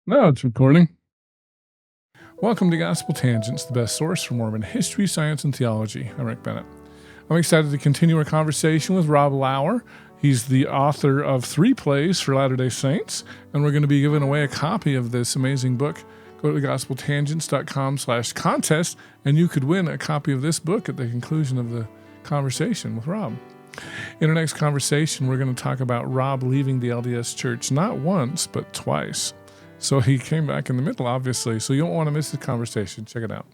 No, it's recording. Welcome to Gospel Tangents, the best source for Mormon history, science, and theology. I'm Rick Bennett. I'm excited to continue our conversation with Rob Lauer. He's the author of 3 plays for Latter-day Saints, and we're going to be giving away a copy of this amazing book. Go to gospeltangents.com/contest, and you could win a copy of this book at the conclusion of the conversation with Rob. In our next conversation, we're going to talk about Rob leaving the LDS Church not once, but twice. So he came back in the middle, obviously. So you don't want to miss the conversation. Check it out.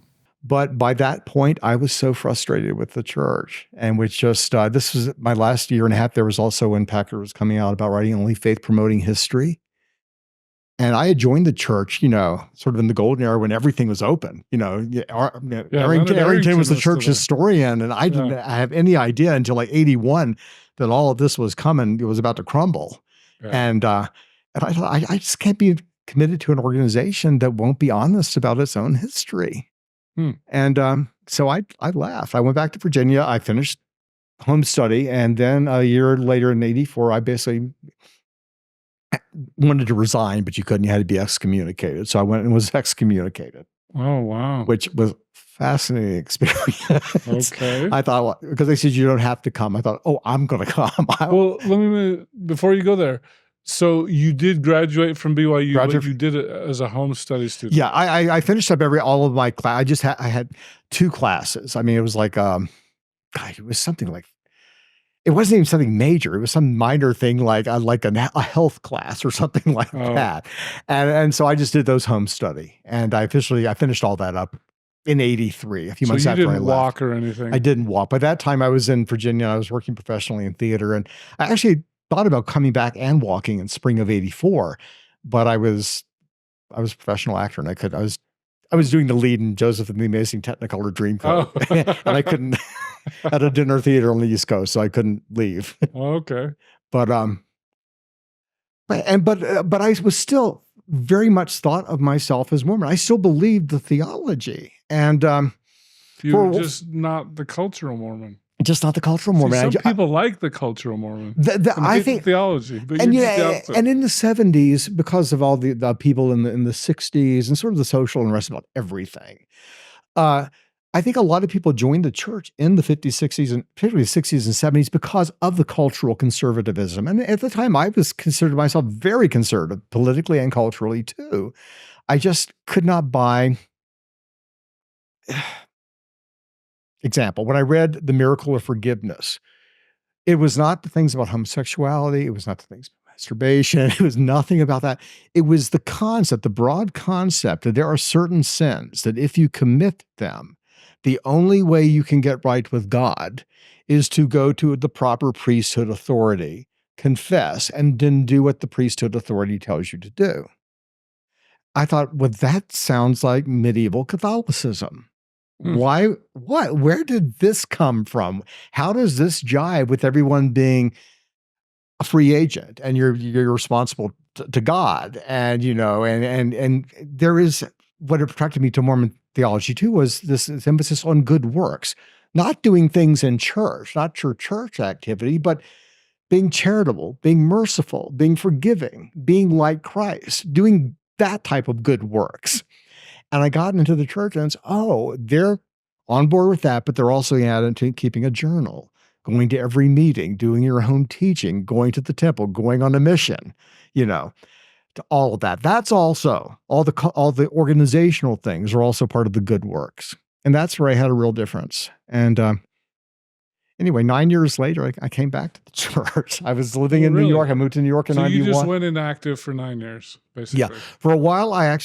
But by that point, I was so frustrated with the church. And which just, this was my last year and a half. There was also when Packer was coming out about writing only faith-promoting history. And I had joined the church, sort of in the golden era when everything was open. Arrington was the church historian. And I didn't have any idea until like 81 that all of this was coming. It was about to crumble. Yeah. And I thought, I just can't be committed to an organization that won't be honest about its own history. And so I left. I went back to Virginia. I finished home study. And then a year later in 84, I basically wanted to resign, but you couldn't. You had to be excommunicated. So I went and was excommunicated. Oh, wow. Which was a fascinating experience. Okay. I thought, because they said you don't have to come. I thought, I'm going to come. Well, before you go there, so you did graduate from BYU, but you did it as a home study student. Yeah, I finished up all of my class. I had 2 classes. I mean, it was like, it was something like, it wasn't even something major. It was some minor thing like a health class or something like that. And so I just did those home study. And I finished all that up in 83, a few months after I left. So you didn't walk or anything? I didn't walk. By that time I was in Virginia. I was working professionally in theater. And I actually thought about coming back and walking in spring of 84, but I was a professional actor and I was doing the lead in Joseph and the Amazing Technicolor Dreamcoat, and I couldn't at a dinner theater on the East Coast, so I couldn't leave. Okay, but I was still very much thought of myself as Mormon. I still believed the theology, and you were just not the cultural Mormon. Just not the cultural Mormon. Some people like the cultural Mormon. I think theology, but and in the 70s, because of all the people in the 60s and sort of the social unrest about everything, I think a lot of people joined the church in the 50s, 60s, and particularly the 60s and 70s because of the cultural conservatism. And at the time, I was considered myself very conservative, politically and culturally too. I just could not buy. Example, when I read The Miracle of Forgiveness, it was not the things about homosexuality. It was not the things about masturbation. It was nothing about that. It was the concept, the broad concept that there are certain sins that if you commit them, the only way you can get right with God is to go to the proper priesthood authority, confess, and then do what the priesthood authority tells you to do. I thought, well, that sounds like medieval Catholicism. Why? What? Where did this come from? How does this jive with everyone being a free agent and you're responsible to God? And and there is what attracted me to Mormon theology too was this emphasis on good works, not doing things in church, not your church activity, but being charitable, being merciful, being forgiving, being like Christ, doing that type of good works. And I got into the church and it's, they're on board with that, but they're also added to keeping a journal, going to every meeting, doing your home teaching, going to the temple, going on a mission, to all of that. That's also, all the organizational things are also part of the good works. And that's where I had a real difference. And anyway, 9 years later, I came back to the church. I was living in New York. I moved to New York in 91. So you just went inactive for 9 years, basically. Yeah. For a while, I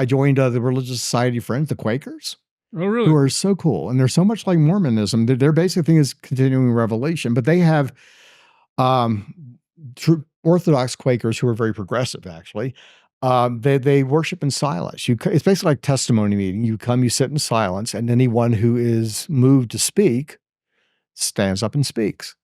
joined the Religious Society of Friends, the Quakers. Oh, really? Who are so cool. And they're so much like Mormonism. Their basic thing is continuing revelation, but they have true Orthodox Quakers who are very progressive, actually. They worship in silence. It's basically like testimony meeting. You come, you sit in silence, and anyone who is moved to speak stands up and speaks.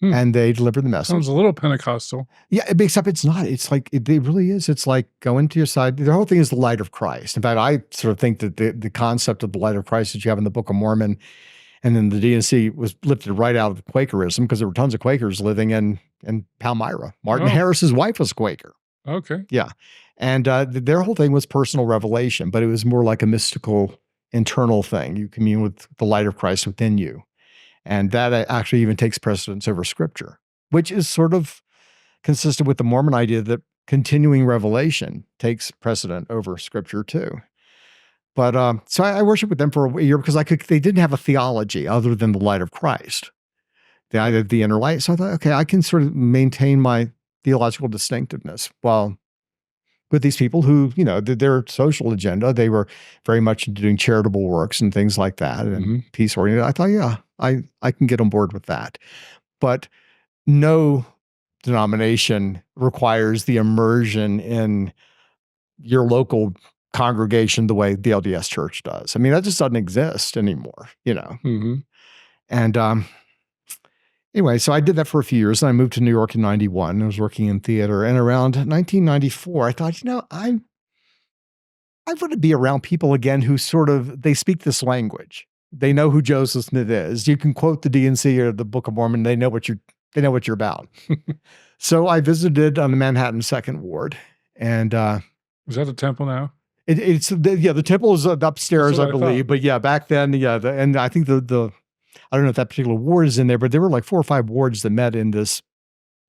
And they deliver the message. Sounds a little Pentecostal. Yeah, except it's not. It's like, it really is. It's like go into your side. The whole thing is the light of Christ. In fact, I sort of think that the concept of the light of Christ that you have in the Book of Mormon and then the DNC was lifted right out of Quakerism because there were tons of Quakers living in Palmyra. Martin Harris's wife was Quaker. Okay. Yeah. And their whole thing was personal revelation, but it was more like a mystical internal thing. You commune with the light of Christ within you. And that actually even takes precedence over scripture, which is sort of consistent with the Mormon idea that continuing revelation takes precedent over scripture too. But so I worshiped with them for a year because they didn't have a theology other than the light of Christ, the inner light. So I thought, okay, I can sort of maintain my theological distinctiveness while with these people who, their social agenda, they were very much into doing charitable works and things like that and peace oriented. I thought, yeah, I can get on board with that. But no denomination requires the immersion in your local congregation the way the LDS Church does. I mean, that just doesn't exist anymore, And anyway, so I did that for a few years, and I moved to New York in 91. I was working in theater, and around 1994, I thought, I want to be around people again who they speak this language. They know who Joseph Smith is. You can quote the D&C or the Book of Mormon. They know what you're about. So I visited on the Manhattan Second Ward, and is that a temple now? The temple is upstairs, I believe. But yeah, back then, and I think I don't know if that particular ward is in there, but there were like 4 or 5 wards that met in this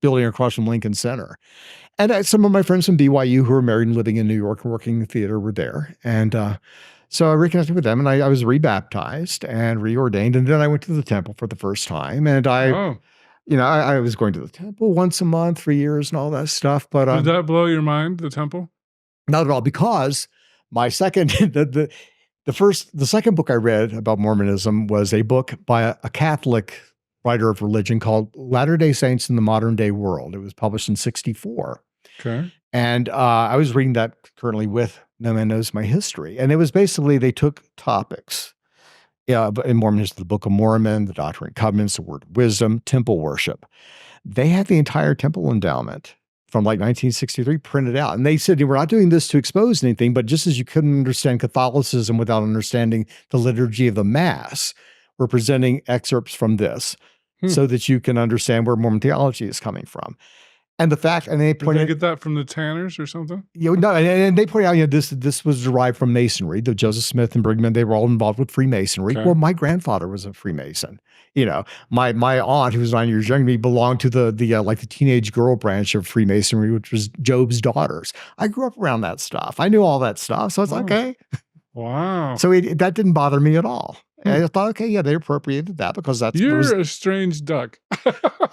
building across from Lincoln Center. And some of my friends from BYU who were married and living in New York and working in theater were there. And so I reconnected with them, and I was rebaptized and reordained. And then I went to the temple for the first time. And I was going to the temple once a month for years and all that stuff. But did that blow your mind, the temple? Not at all, because my second, the second book I read about Mormonism was a book by a Catholic writer of religion called Latter-day Saints in the Modern Day World. It was published in 1964. Okay. And I was reading that currently with No Man Knows My History. And it was basically, they took topics in Mormonism, the Book of Mormon, the Doctrine and Covenants, the Word of Wisdom, temple worship. They had the entire temple endowment from like 1963 printed out. And they said, we're not doing this to expose anything, but just as you couldn't understand Catholicism without understanding the liturgy of the Mass, we're presenting excerpts from this so that you can understand where Mormon theology is coming from. And the fact, and they pointed, did they get that from the Tanners or something? And they pointed out, this was derived from Masonry. The Joseph Smith and Brigham Young, they were all involved with Freemasonry. Okay. Well, my grandfather was a Freemason. My aunt, who was 9 years younger than me, belonged to the teenage girl branch of Freemasonry, which was Job's daughters. I grew up around that stuff. I knew all that stuff. So I was like, okay. Wow. So that didn't bother me at all. And I thought, okay, yeah, they appropriated that because that's... You're a strange duck.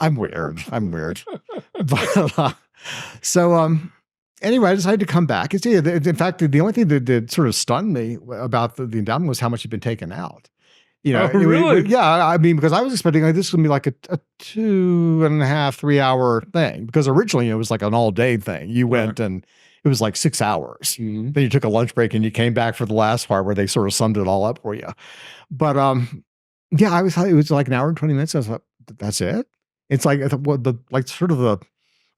I'm weird. But, anyway, I decided to come back. In fact, the only thing that sort of stunned me about the endowment was how much had been taken out. Really? Yeah, I mean, because I was expecting this would be like a 2.5, 3 hour thing. Because originally it was like an all day thing. You went and it was like 6 hours. Then you took a lunch break and you came back for the last part where they sort of summed it all up for you. But it was like an hour and 20 minutes. I was like, that's it? It's like the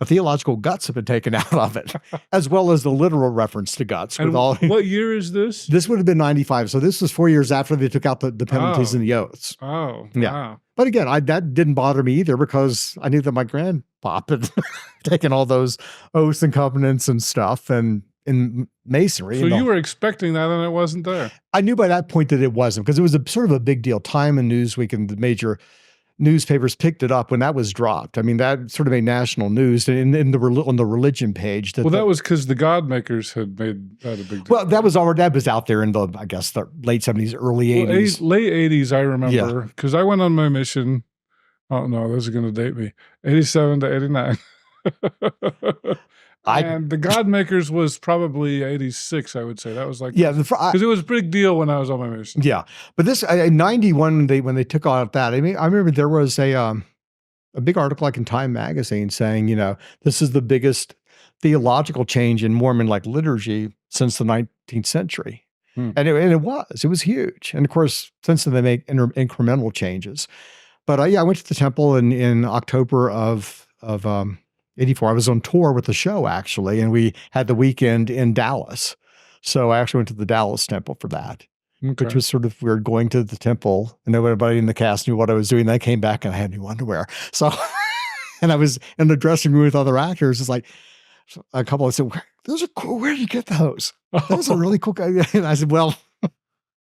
theological guts have been taken out of it, as well as the literal reference to guts. And what year is this? This would have been 95. So this was 4 years after they took out the penalties and the oaths. Oh, yeah. Wow. But again, that didn't bother me either because I knew that my grandpop had taken all those oaths and covenants and stuff and in Masonry. So you were expecting that and it wasn't there. I knew by that point that it wasn't because it was sort of a big deal. Time and Newsweek and the major newspapers picked it up when that was dropped. I mean, that sort of made national news on the religion page. That was because the God Makers had made that a big deal. Well, that was out there in the late 70s, early 80s. Late 80s, I remember, because I went on my mission. Oh, no, this is going to date me. 87 to 89. And the God Makers was probably 86, I would say. That was like, because it was a big deal when I was on my mission. Yeah. But this, in 91, when they took out that, I mean, I remember there was a big article like in Time magazine saying, this is the biggest theological change in Mormon liturgy since the 19th century. And it was huge. And of course, since then they make incremental changes. But I went to the temple in October of 84. I was on tour with the show, actually, and we had the weekend in Dallas. So I actually went to the Dallas temple for that, which was sort of weird going to the temple and nobody in the cast knew what I was doing. Then I came back and I had new underwear. So, and I was in the dressing room with other actors. It's like, a couple said, those are cool. Where did you get those? Those are really cool. And I said, well,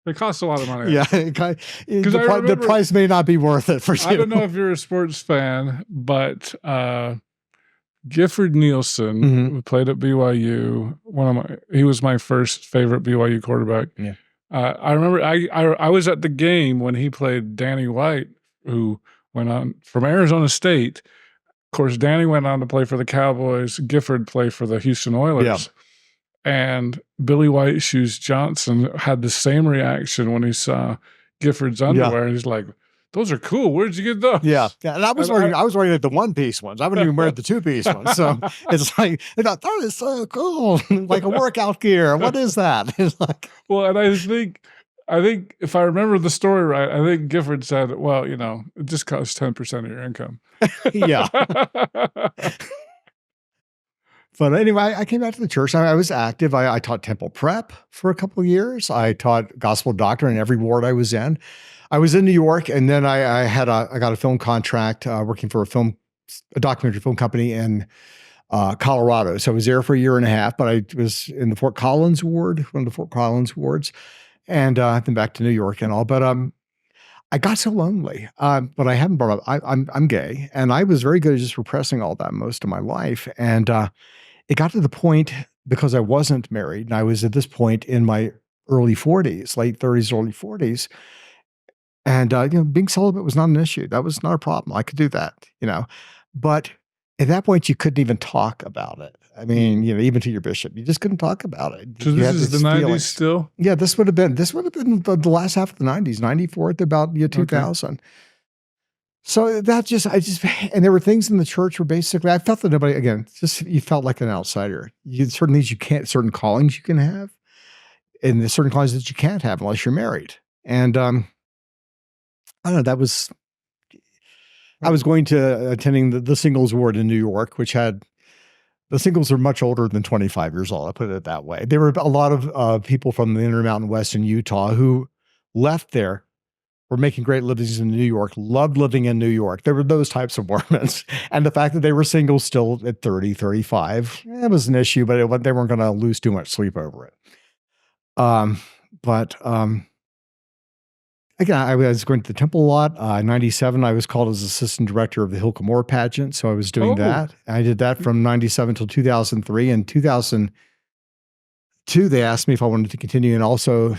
they cost a lot of money. Yeah, the price may not be worth it for you. I don't know if you're a sports fan, but Gifford Nielsen, who played at BYU, he was my first favorite BYU quarterback. Yeah. I remember I was at the game when he played Danny White, who went on from Arizona State. Of course, Danny went on to play for the Cowboys. Gifford played for the Houston Oilers. Yeah. And Billy White Shoes Johnson had the same reaction when he saw Gifford's underwear. He's like, "Those are cool. Where'd you get those?" Yeah. And I was wearing like the one-piece ones. I wouldn't even wear the two-piece ones. So it's like, they thought, that is so cool. Like a workout gear. What is that? It's like, well, and I think if I remember the story right, I think Gifford said, well, it just costs 10% of your income. Yeah. But anyway, I came back to the church. I was active. I taught temple prep for a couple of years. I taught gospel doctrine in every ward I was in. I was in New York, and then I got a film contract working for a documentary film company in Colorado. So I was there for a year and a half, but I was in the Fort Collins ward, one of the Fort Collins wards, and I've been back to New York and all. But I got so lonely. But I haven't brought up. I'm gay, and I was very good at just repressing all that most of my life, and it got to the point, because I wasn't married, and I was at this point in my early 40s, late 30s, early 40s. And, being celibate was not an issue. That was not a problem. I could do that, But at that point, you couldn't even talk about it. I mean, even to your bishop, you just couldn't talk about it. So this is the 90s still? Yeah, this would have been the last half of the 90s, 94 to about 2000. Okay. So and there were things in the church where basically I felt that you felt like an outsider. Certain things certain callings you can have, and there's certain callings that you can't have unless you're married. And I don't know, I was attending the singles ward in New York, which had, the singles are much older than 25 years old. I put it that way. There were a lot of people from the Intermountain West in Utah who left there, were making great livings in New York, loved living in New York. There were those types of Mormons. And the fact that they were single still at 30, 35, it was an issue, but they weren't going to lose too much sleep over it. Again, I was going to the temple a lot. In 97, I was called as assistant director of the Hilka Moore pageant. So I was doing that. I did that from 97 till 2003. In 2002, they asked me if I wanted to continue and also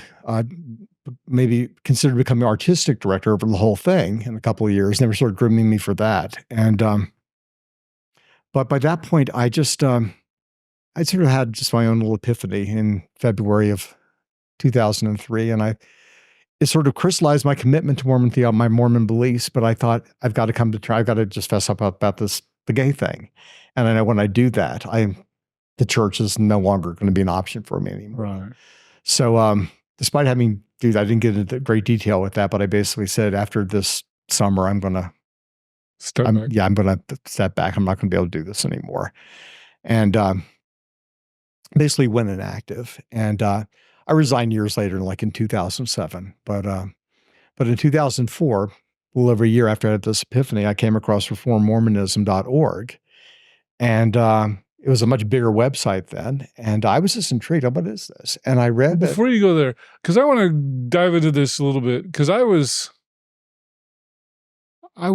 maybe consider becoming artistic director over the whole thing in a couple of years. They were sort of grooming me for that. And, but by that point, I sort of had just my own little epiphany in February of 2003. And it sort of crystallized my commitment to Mormon theology, my Mormon beliefs. I've got to just fess up about the gay thing. And I know when I do that, the church is no longer going to be an option for me anymore. Right. So, despite I didn't get into great detail with that, but I basically said after this summer, I'm going to step back. I'm not going to be able to do this anymore. And basically went inactive. And I resigned years later, like in 2007. But in 2004, a little over a year after I had this epiphany, I came across reformmormonism.org. And it was a much bigger website then. And I was just intrigued. What is this? And I read that. Before you go there, because I want to dive into this a little bit, because I was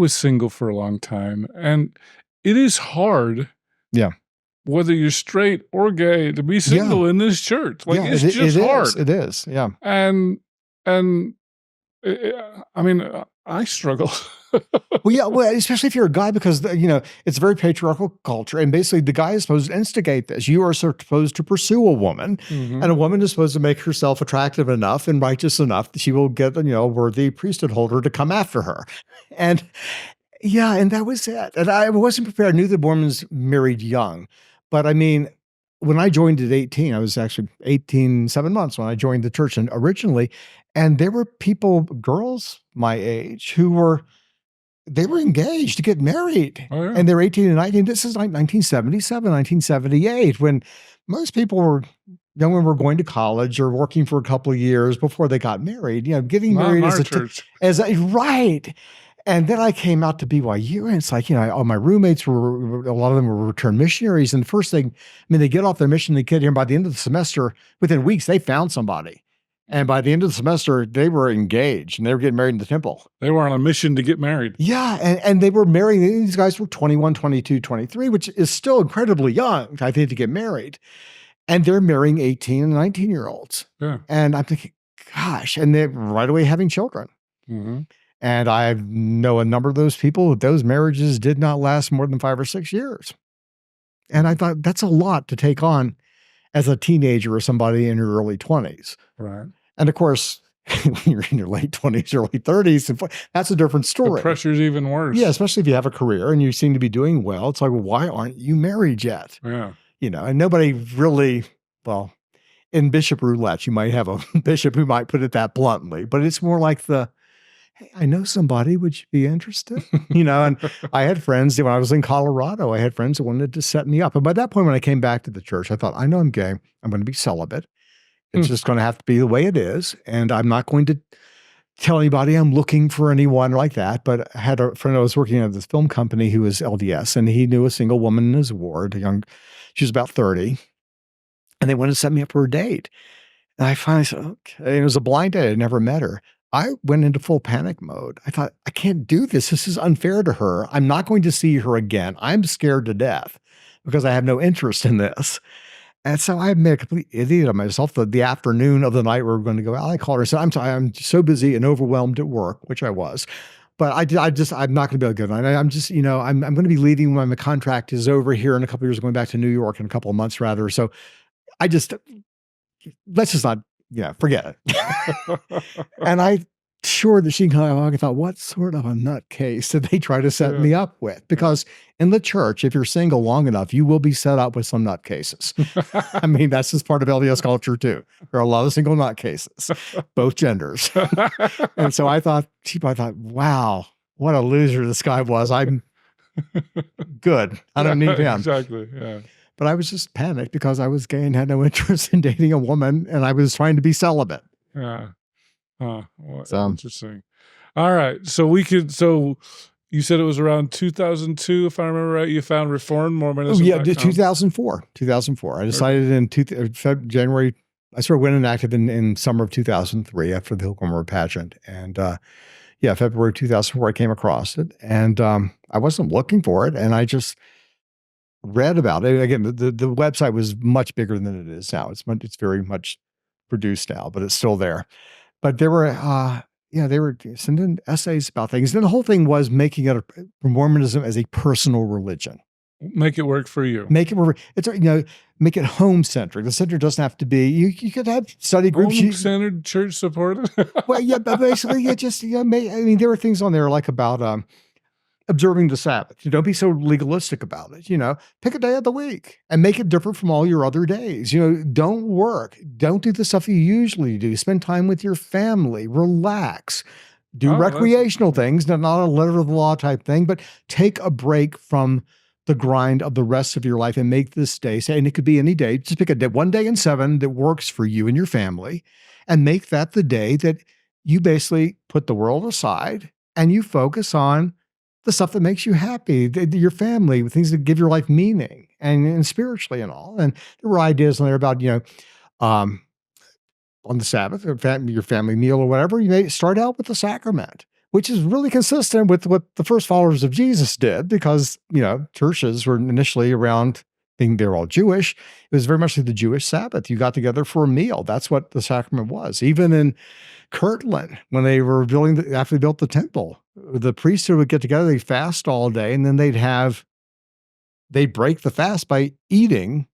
single for a long time. And it is hard. Yeah. Whether you're straight or gay, to be single in this church. Like, it's just hard. It is, yeah. And I struggle. Well, especially if you're a guy, because, it's a very patriarchal culture. And basically the guy is supposed to instigate this. You are supposed to pursue a woman, and a woman is supposed to make herself attractive enough and righteous enough that she will get, a worthy priesthood holder to come after her. And yeah, and that was it. And I wasn't prepared. I knew the Mormons married young. But when I joined at 18, I was actually 7 months when I joined the church originally, and there were girls my age, who were engaged to get married. Oh, yeah. And they're 18 and 19. This is like 1977, 1978, when most people were going to college or working for a couple of years before they got married. Getting married as a church. Right. And then I came out to BYU, and it's like, all my roommates were, a lot of them were returned missionaries. And the first thing, they get off their mission, they get here, and by the end of the semester, within weeks, they found somebody. And by the end of the semester, they were engaged and they were getting married in the temple. They were on a mission to get married. Yeah. And they were marrying, these guys were 21, 22, 23, which is still incredibly young, I think, to get married. And they're marrying 18 and 19-year-olds. Yeah. And I'm thinking, gosh, and they're right away having children. Mm-hmm. And I know a number of those people, those marriages did not last more than 5 or 6 years. And I thought that's a lot to take on as a teenager or somebody in your early 20s. Right. And of course, when you're in your late 20s, early 30s, that's a different story. The pressure's even worse. Yeah, especially if you have a career and you seem to be doing well. It's like, well, why aren't you married yet? Yeah. And nobody really, well, in bishop roulette, you might have a bishop who might put it that bluntly, but it's more like hey, I know somebody, would you be interested? And I had friends, when I was in Colorado, I had friends that wanted to set me up. And by that point, when I came back to the church, I thought, I know I'm gay. I'm going to be celibate. It's just going to have to be the way it is. And I'm not going to tell anybody I'm looking for anyone like that. But I had a friend I was working at this film company who was LDS, and he knew a single woman in his ward, she was about 30. And they wanted to set me up for a date. And I finally said, okay. It was a blind date. I never met her. I went into full panic mode. I thought, I can't do this. This is unfair to her. I'm not going to see her again. I'm scared to death because I have no interest in this. And so I made a complete idiot of myself. The afternoon of the night we were going to go out, I called her and said, I'm sorry, I'm so busy and overwhelmed at work, which I was. But I'm not going to be able to go tonight. I'm just, I'm going to be leaving when my contract is over here in a couple of years, going back to New York in a couple of months rather. So let's just not, forget it. And I sure that she kind of, I thought, what sort of a nutcase did they try to set me up with? Because in the church, if you're single long enough, you will be set up with some nutcases. That's just part of LDS culture too. There are a lot of single nutcases, both genders. And so I thought, wow, what a loser this guy was. I'm good. I don't need him. Exactly. Yeah. But I was just panicked because I was gay and had no interest in dating a woman, and I was trying to be celibate. Yeah. Well, interesting. All right. So you said it was around 2002, if I remember right, you found Reform Mormonism. Yeah, 2004. I decided in January, I sort of went inactive in summer of 2003 after the Hilcomer pageant. And February 2004, I came across it. And I wasn't looking for it. And I just read about it. Again, the website was much bigger than it is now. It's very much produced now, but it's still there. But there were, they were sending essays about things. Then the whole thing was making it Mormonism as a personal religion. Make it work for you. Make it work. It's make it home centric. The center doesn't have to be. You could have study groups. Home centered, church supported. Well, yeah, but basically, there were things on there like about observing the Sabbath. Don't be so legalistic about it. Pick a day of the week and make it different from all your other days. Don't work. Don't do the stuff you usually do. Spend time with your family. Relax. Do recreational things. Not a letter of the law type thing, but take a break from the grind of the rest of your life and make this day, and it could be any day. Just pick a day, one day in 7 that works for you and your family, and make that the day that you basically put the world aside and you focus on the stuff that makes you happy, your family, things that give your life meaning and spiritually and all. And there were ideas on there about, on the Sabbath, or your family meal or whatever, you may start out with the sacrament, which is really consistent with what the first followers of Jesus did because, churches were initially around being, they're all Jewish. It was very much like the Jewish Sabbath. You got together for a meal. That's what the sacrament was. Even in Kirtland, when they were after they built the temple, the priesthood would get together, they'd fast all day, and then they'd break the fast by eating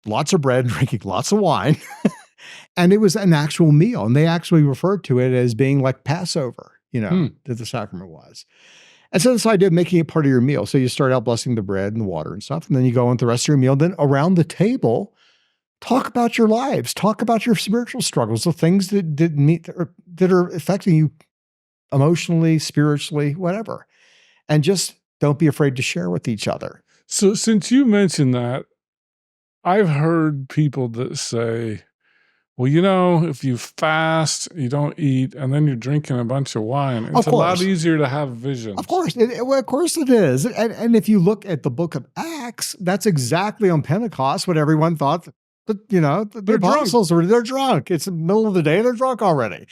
lots of bread, drinking lots of wine. And it was an actual meal. And they actually referred to it as being like Passover, that the sacrament was. And so this idea of making it part of your meal. So you start out blessing the bread and the water and stuff, and then you go into the rest of your meal. Then around the table, talk about your lives, talk about your spiritual struggles, the things that are affecting you emotionally, spiritually, whatever. And just don't be afraid to share with each other. So since you mentioned that, I've heard people that say, well, if you fast, you don't eat, and then you're drinking a bunch of wine, it's a lot easier to have visions. Of course. Of course it is. And if you look at the book of Acts, that's exactly on Pentecost what everyone thought. But, the apostles they're drunk. It's the middle of the day. They're drunk already.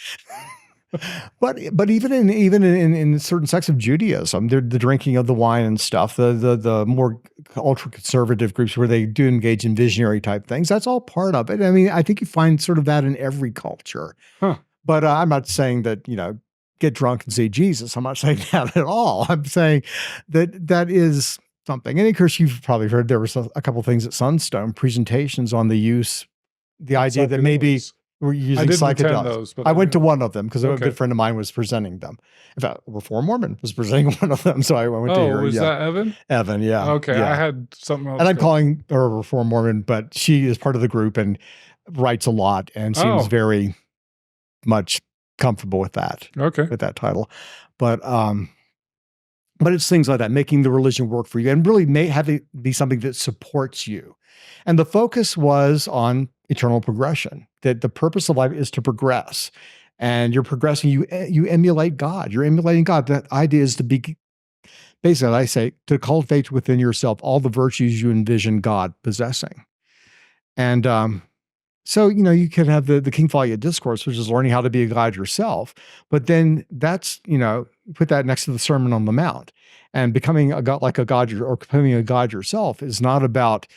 But even in certain sects of Judaism, the drinking of the wine and stuff, the more ultra conservative groups where they do engage in visionary type things, that's all part of it. I mean, I think you find sort of that in every culture. Huh. But I'm not saying that get drunk and see Jesus. I'm not saying that at all. I'm saying that is something. And of course, you've probably heard there was a couple of things at Sunstone presentations on the idea that maybe we're using psychedelics. I went to one of them because a good friend of mine was presenting them. In fact, Reform Mormon was presenting one of them, so I went to hear. Was that Evan? Evan, yeah. Okay, yeah. I had something else. And I'm calling her a Reform Mormon, but she is part of the group and writes a lot and seems very much comfortable with that. Okay, with that title, but it's things like that, making the religion work for you and really have it be something that supports you. And the focus was on eternal progression, that the purpose of life is to progress. And you're progressing, you emulate God. You're emulating God. That idea is to be, basically, I say, to cultivate within yourself all the virtues you envision God possessing. And so, you can have the King Folliot Discourse, which is learning how to be a God yourself. But then that's, put that next to the Sermon on the Mount. And becoming a God, or becoming a God yourself is not about,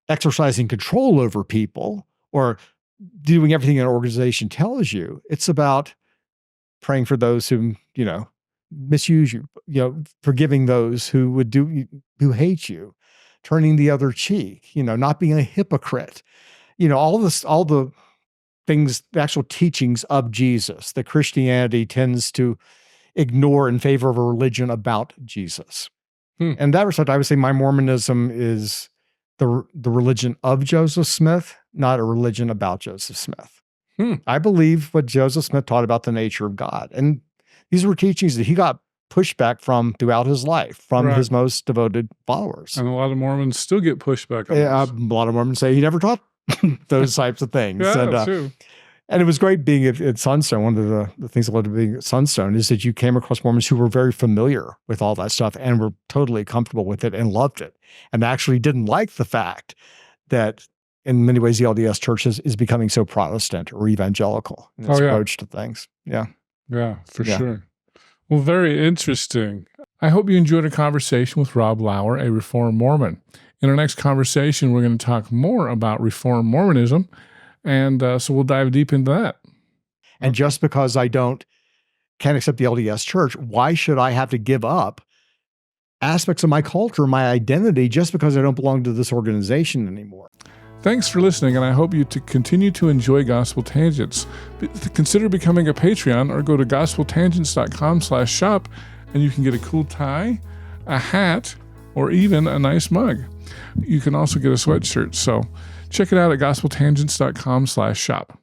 exercising control over people or doing everything an organization tells you. It's about praying for those who, misuse you, forgiving those who hate you, turning the other cheek, not being a hypocrite, all the things, the actual teachings of Jesus that Christianity tends to ignore in favor of a religion about Jesus. And that respect, I would say my Mormonism is the religion of Joseph Smith, not a religion about Joseph Smith. I believe what Joseph Smith taught about the nature of God. And these were teachings that he got pushback from throughout his life, from his most devoted followers. And a lot of Mormons still get pushback on a lot of Mormons say he never taught those types of things. Yeah, true. And it was great being at Sunstone. One of the things I loved being at Sunstone is that you came across Mormons who were very familiar with all that stuff and were totally comfortable with it and loved it, and actually didn't like the fact that in many ways the LDS Church is becoming so Protestant or evangelical in its approach to things. Yeah. Yeah, for sure. Well, very interesting. I hope you enjoyed a conversation with Rob Lauer, a Reform Mormon. In our next conversation, we're going to talk more about Reform Mormonism. And so we'll dive deep into that. And just because I can't accept the LDS Church, why should I have to give up aspects of my culture, my identity, just because I don't belong to this organization anymore? Thanks for listening, and I hope you to continue to enjoy Gospel Tangents. Consider becoming a Patreon or go to gospeltangents.com/shop, and you can get a cool tie, a hat, or even a nice mug. You can also get a sweatshirt. So check it out at gospeltangents.com/shop.